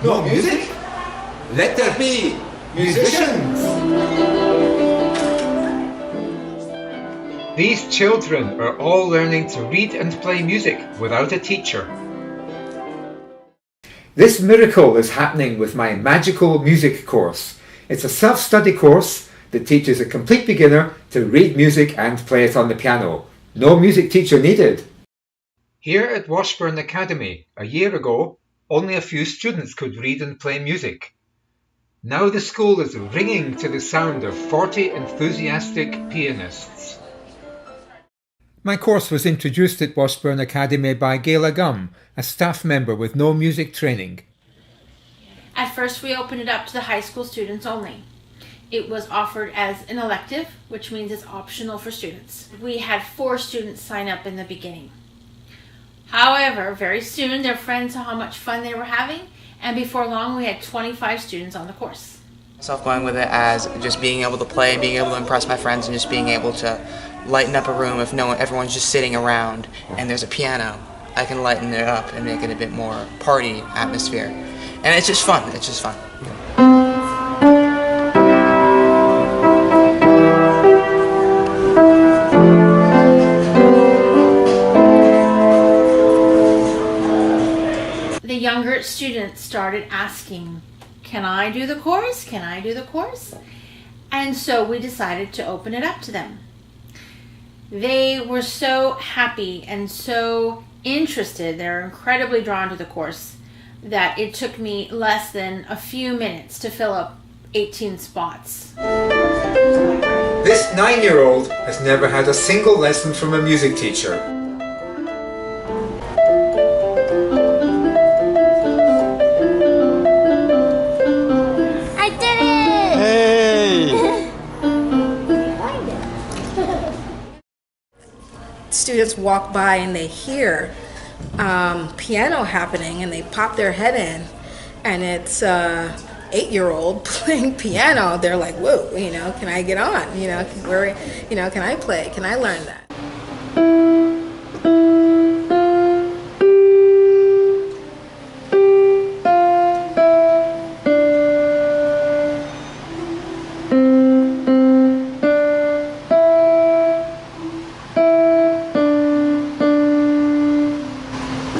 No music? Let there be musicians! These children are all learning to read and play music without a teacher. This miracle is happening with my magical music course. It's a self-study course that teaches a complete beginner to read music and play it on the piano. No music teacher needed. Here at Washburn Academy, a year ago, only a few students could read and play music. Now the school is ringing to the sound of 40 enthusiastic pianists. My course was introduced at Washburn Academy by Gayla Gum, a staff member with no music training. At first we opened it up to the high school students only. It was offered as an elective, which means it's optional for students. We had 4 students sign up in the beginning. However, very soon their friends saw how much fun they were having, and before long we had 25 students on the course. Going with it as just being able to play, being able to impress my friends, and just being able to lighten up a room if everyone's just sitting around and there's a piano. I can lighten it up and make it a bit more party atmosphere. And it's just fun. It's just fun. The younger students started asking, "Can I do the chorus? Can I do the chorus?" And so we decided to open it up to them. They were so happy and so interested, they're incredibly drawn to the course, that it took me less than a few minutes to fill up 18 spots. This 9-year-old has never had a single lesson from a music teacher. I did it! Hey! Students walk by and they hear piano happening and they pop their head in, and it's a 8-year-old playing piano. They're like, "Whoa, can I get on? Can I play? Can I learn that?"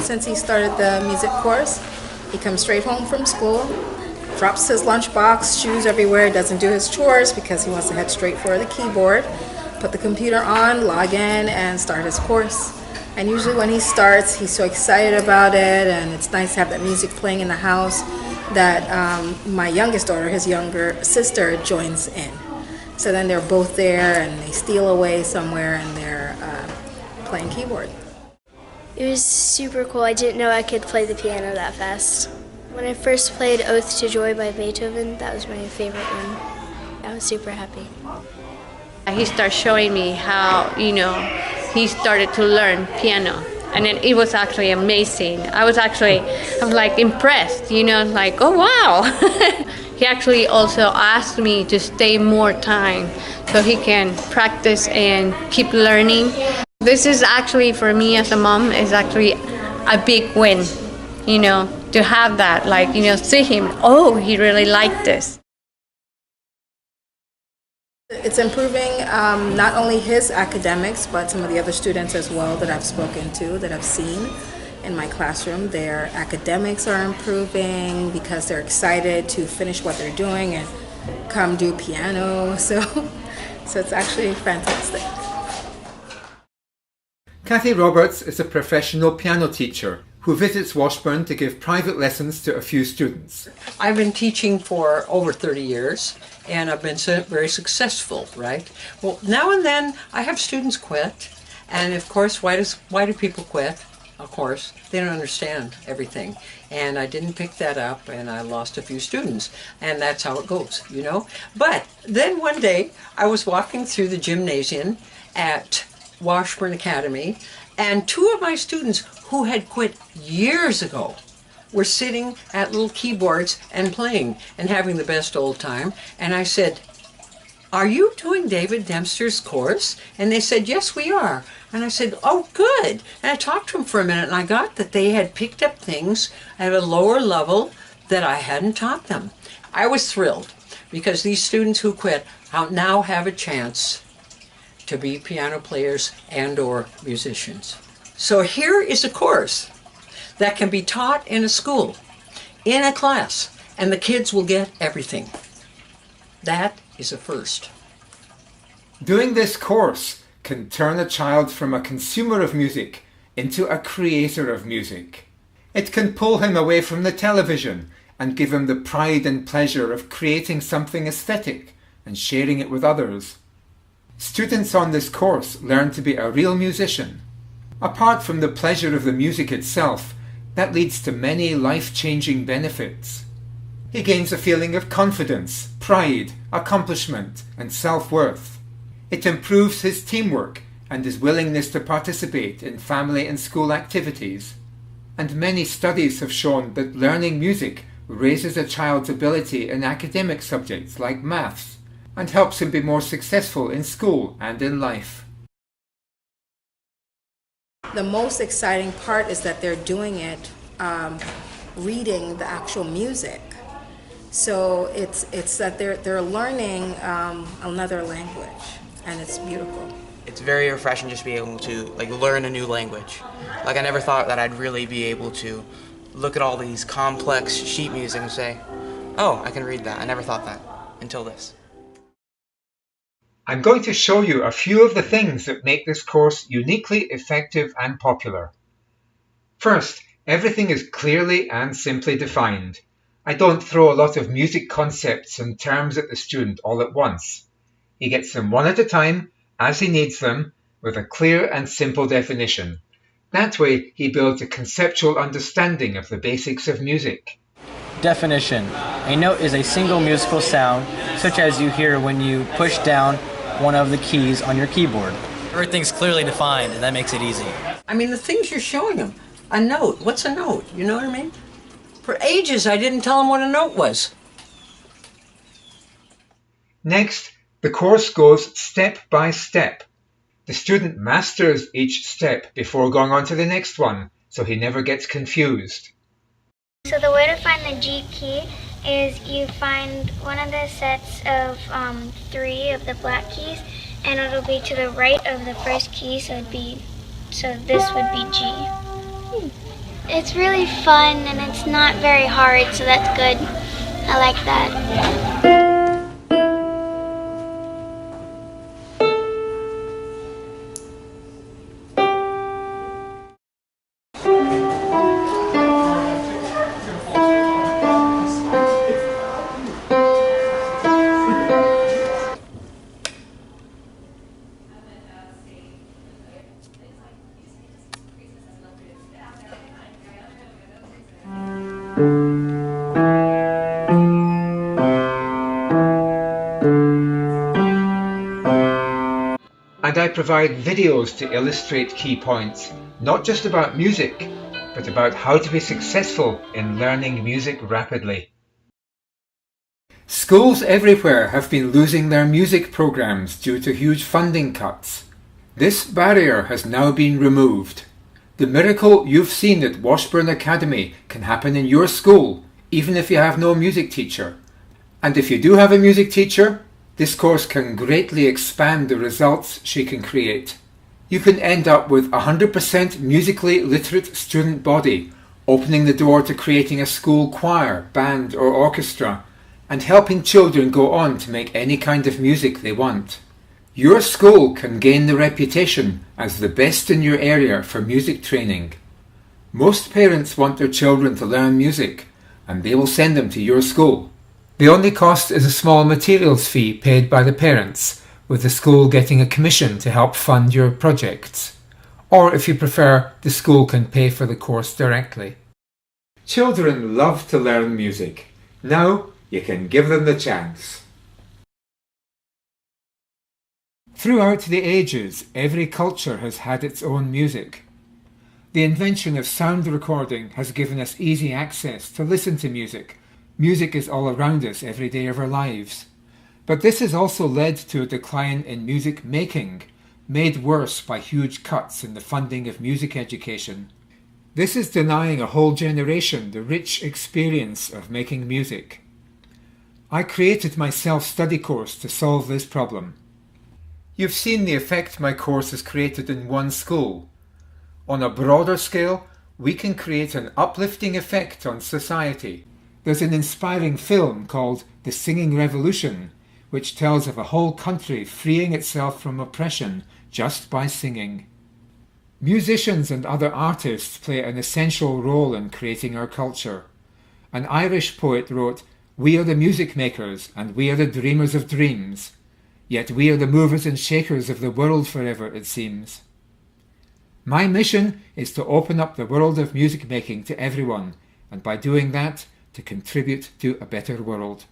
Since he started the music course, he comes straight home from school, drops his lunchbox, shoes everywhere, doesn't do his chores because he wants to head straight for the keyboard, put the computer on, log in, and start his course. And usually when he starts, he's so excited about it, and it's nice to have that music playing in the house that my youngest daughter, his younger sister, joins in. So then they're both there, and they steal away somewhere, and they're playing keyboard. It was super cool. I didn't know I could play the piano that fast. When I first played Oath to Joy by Beethoven, that was my favorite one. I was super happy. He started showing me how, he started to learn piano. And then it was actually amazing. I'm like impressed, like, oh wow. He actually also asked me to stay more time so he can practice and keep learning. This is actually, for me as a mom, is actually a big win, to have that, see him, oh, he really liked this. It's improving not only his academics, but some of the other students as well that I've spoken to, that I've seen in my classroom. Their academics are improving because they're excited to finish what they're doing and come do piano. So it's actually fantastic. Kathy Roberts is a professional piano teacher who visits Washburn to give private lessons to a few students. I've been teaching for over 30 years, and I've been very successful, right? Well, now and then I have students quit, and of course, why do people quit? Of course, they don't understand everything, and I didn't pick that up, and I lost a few students, and that's how it goes, But then one day, I was walking through the gymnasium at Washburn Academy, and 2 of my students who had quit years ago were sitting at little keyboards and playing and having the best old time. And I said, "Are you doing David Dempster's course?" And they said, "Yes, we are." And I said, "Oh, good." And I talked to them for a minute, and I got that they had picked up things at a lower level that I hadn't taught them. I was thrilled because these students who quit now have a chance to be piano players and or musicians. So here is a course that can be taught in a school, in a class, and the kids will get everything. That is a first. Doing this course can turn a child from a consumer of music into a creator of music. It can pull him away from the television and give him the pride and pleasure of creating something aesthetic and sharing it with others. Students on this course learn to be a real musician. Apart from the pleasure of the music itself, that leads to many life-changing benefits. He gains a feeling of confidence, pride, accomplishment, and self-worth. It improves his teamwork and his willingness to participate in family and school activities. And many studies have shown that learning music raises a child's ability in academic subjects like maths and helps him be more successful in school and in life. The most exciting part is that they're doing it reading the actual music. So it's that they're learning another language, and it's beautiful. It's very refreshing just to be able to learn a new language. I never thought that I'd really be able to look at all these complex sheet music and say, oh, I can read that. I never thought that until this. I'm going to show you a few of the things that make this course uniquely effective and popular. First, everything is clearly and simply defined. I don't throw a lot of music concepts and terms at the student all at once. He gets them one at a time, as he needs them, with a clear and simple definition. That way, he builds a conceptual understanding of the basics of music. Definition. A note is a single musical sound, such as you hear when you push down one of the keys on your keyboard. Everything's clearly defined, and that makes it easy. I mean, the things you're showing them. A note. What's a note? You know what I mean? For ages, I didn't tell them what a note was. Next, the course goes step by step. The student masters each step before going on to the next one, so he never gets confused. So the way to find the G key is you find one of the sets of 3 of the black keys, and it'll be to the right of the first key, so this would be G. It's really fun and it's not very hard, so that's good. I like that. And I provide videos to illustrate key points, not just about music, but about how to be successful in learning music rapidly. Schools everywhere have been losing their music programs due to huge funding cuts. This barrier has now been removed. The miracle you've seen at Washburn Academy can happen in your school, even if you have no music teacher. And if you do have a music teacher, this course can greatly expand the results she can create. You can end up with a 100% musically literate student body, opening the door to creating a school choir, band or orchestra, and helping children go on to make any kind of music they want. Your school can gain the reputation as the best in your area for music training. Most parents want their children to learn music, and they will send them to your school. The only cost is a small materials fee paid by the parents, with the school getting a commission to help fund your projects. Or if you prefer, the school can pay for the course directly. Children love to learn music. Now you can give them the chance. Throughout the ages, every culture has had its own music. The invention of sound recording has given us easy access to listen to music. Music is all around us every day of our lives. But this has also led to a decline in music making, made worse by huge cuts in the funding of music education. This is denying a whole generation the rich experience of making music. I created my self-study course to solve this problem. You've seen the effect my course has created in one school. On a broader scale, we can create an uplifting effect on society. There's an inspiring film called The Singing Revolution, which tells of a whole country freeing itself from oppression just by singing. Musicians and other artists play an essential role in creating our culture. An Irish poet wrote, "We are the music makers and we are the dreamers of dreams. Yet we are the movers and shakers of the world forever, it seems." My mission is to open up the world of music making to everyone, and by doing that, to contribute to a better world.